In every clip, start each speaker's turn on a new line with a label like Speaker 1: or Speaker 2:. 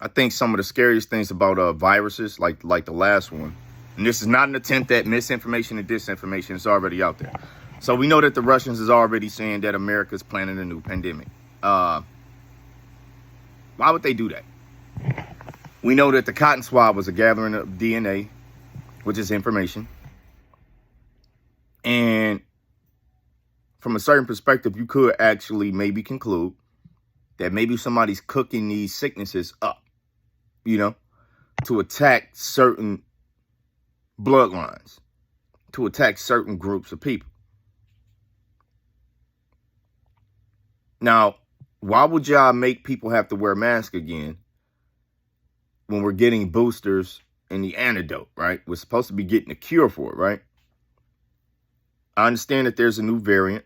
Speaker 1: I think some of the scariest things about viruses, like the last one, and this is not an attempt at misinformation and disinformation. It's already out there. So we know that the Russians is already saying that America's planning a new pandemic. Why would they do that? We know that the cotton swab was a gathering of DNA, which is information. And from a certain perspective, you could actually maybe conclude that maybe somebody's cooking these sicknesses up, to attack certain bloodlines, to attack certain groups of people. Now, why would y'all make people have to wear masks again when we're getting boosters and the antidote, right? We're supposed to be getting a cure for it, right? I understand that there's a new variant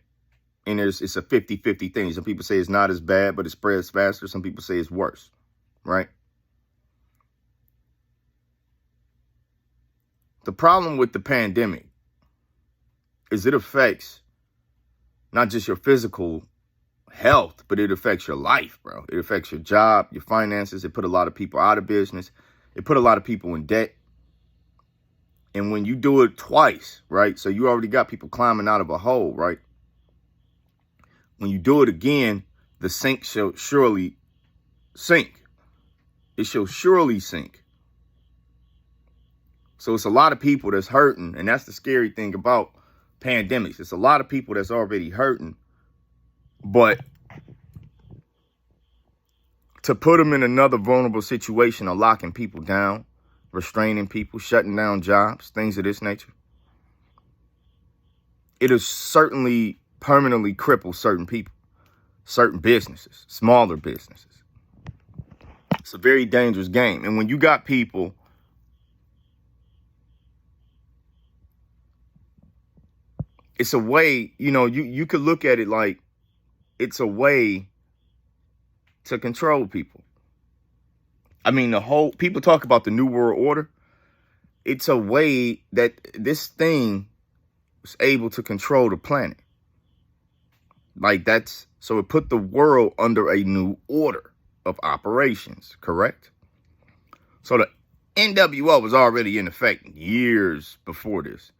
Speaker 1: and it's a 50-50 thing. Some people say it's not as bad, but it spreads faster. Some people say it's worse, right? The problem with the pandemic is it affects not just your physical health, but it affects your life, bro. It affects your job, your finances. It put a lot of people out of business. It put a lot of people in debt. And when you do it twice, right? So you already got people climbing out of a hole, right? When you do it again, the sink shall surely sink. It shall surely sink. So it's a lot of people that's hurting. And that's the scary thing about pandemics. It's a lot of people that's already hurting. But to put them in another vulnerable situation of locking people down, restraining people, shutting down jobs, things of this nature, it has certainly permanently crippled certain people, certain businesses, smaller businesses. It's a very dangerous game. And when you got people it's a way, you could look at it like it's a way to control people. I mean, people talk about the New World Order. It's a way that this thing was able to control the planet. So it put the world under a new order of operations, correct? So the NWO was already in effect years before this.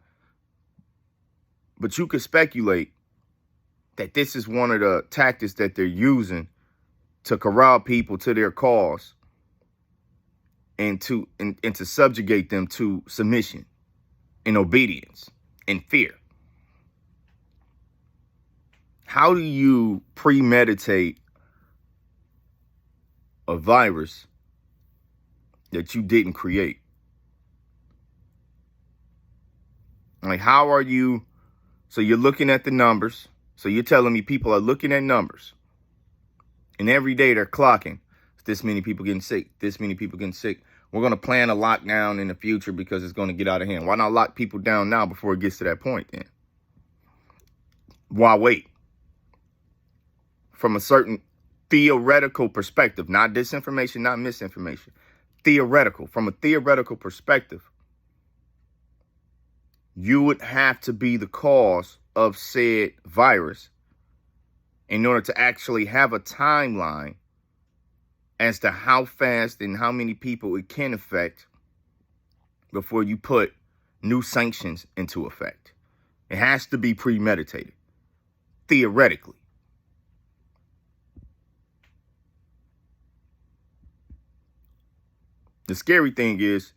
Speaker 1: But you could speculate that this is one of the tactics that they're using to corral people to their cause and to subjugate them to submission and obedience and fear. How do you premeditate a virus that you didn't create? Like, how are you? So you're looking at the numbers. So you're telling me people are looking at numbers. And every day they're clocking. This many people getting sick. This many people getting sick. We're going to plan a lockdown in the future because it's going to get out of hand. Why not lock people down now before it gets to that point then? Why wait? From a certain theoretical perspective, not disinformation, not misinformation. Theoretical. From a theoretical perspective, you would have to be the cause of said virus in order to actually have a timeline as to how fast and how many people it can affect before you put new sanctions into effect. It has to be premeditated, theoretically. The scary thing is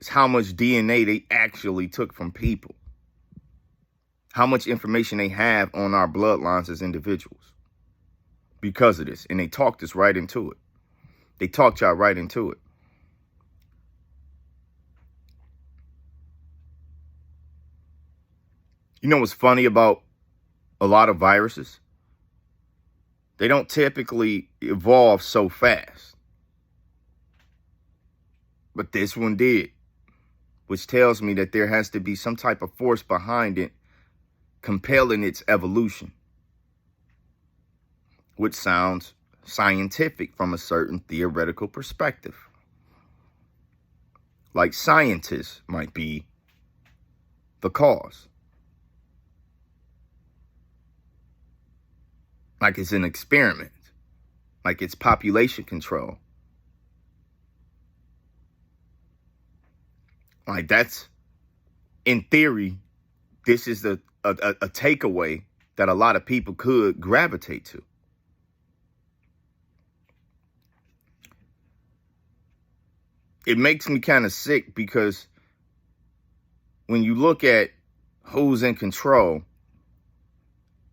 Speaker 1: how much DNA they actually took from people. How much information they have on our bloodlines as individuals because of this. And they talked us right into it. They talked y'all right into it. You know what's funny about a lot of viruses? They don't typically evolve so fast. But this one did, which tells me that there has to be some type of force behind it compelling its evolution, which sounds scientific from a certain theoretical perspective. Like scientists might be the cause. Like it's an experiment. Like it's population control. Like, that's, in theory, this is a takeaway that a lot of people could gravitate to. It makes me kind of sick because when you look at who's in control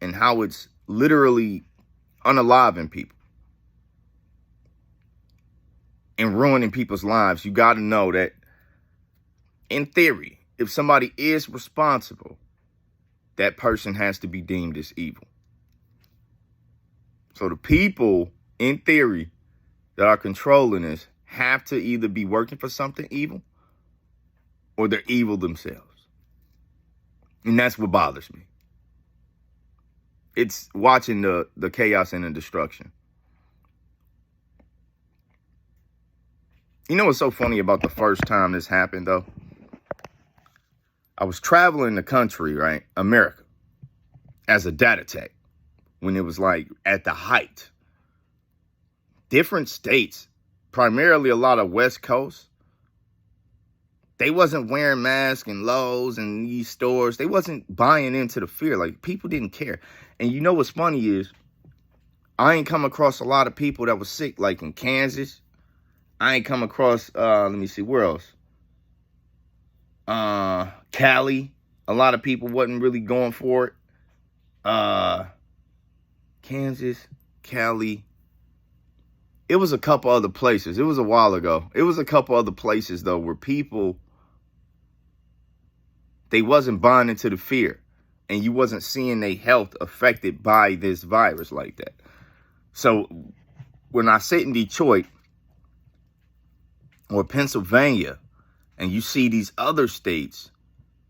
Speaker 1: and how it's literally unaliving people and ruining people's lives, you got to know that, in theory, if somebody is responsible, that person has to be deemed as evil. So the people, in theory, that are controlling this have to either be working for something evil or they're evil themselves. And that's what bothers me. It's watching the chaos and the destruction. You know what's so funny about the first time this happened, though? I was traveling the country, right? America, as a data tech, when it was like at the height. Different states, primarily a lot of West Coast, they wasn't wearing masks in Lowe's and these stores. They wasn't buying into the fear. Like, people didn't care. And you know what's funny is, I ain't come across a lot of people that was sick, like in Kansas. I ain't come across, let me see, where else? Cali. A lot of people wasn't really going for it. Kansas, Cali. It was a couple other places. It was a while ago. It was a couple other places, though, where people, they wasn't buying into the fear. And you wasn't seeing their health affected by this virus like that. So when I sit in Detroit or Pennsylvania and you see these other states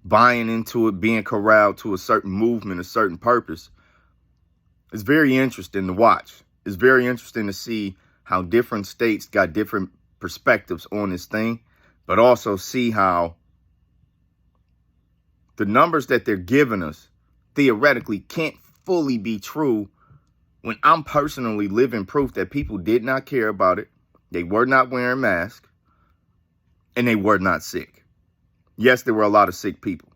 Speaker 1: buying into it, being corralled to a certain movement, a certain purpose, it's very interesting to watch. It's very interesting to see how different states got different perspectives on this thing, but also see how the numbers that they're giving us theoretically can't fully be true when I'm personally living proof that people did not care about it. They were not wearing masks and they were not sick. Yes, there were a lot of sick people,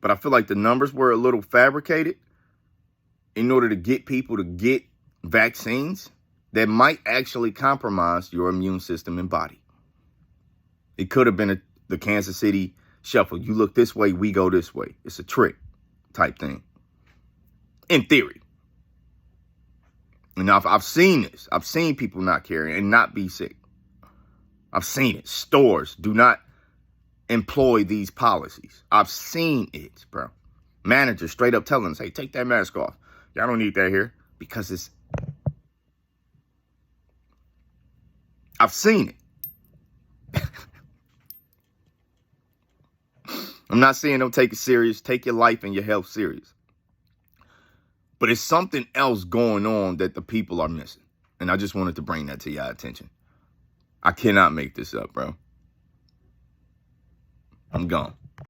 Speaker 1: but I feel like the numbers were a little fabricated in order to get people to get vaccines that might actually compromise your immune system and body. It could have been the Kansas City shuffle. You look this way, we go this way. It's a trick type thing, in theory. And I've seen this. I've seen people not carry and not be sick. I've seen it. Stores do not employ these policies. I've seen it, bro. Managers straight up telling us, hey, take that mask off. Y'all don't need that here, because it's, I've seen it. I'm not saying don't take it serious. Take your life and your health serious. But it's something else going on that the people are missing. And I just wanted to bring that to your attention. I cannot make this up, bro. I'm gone.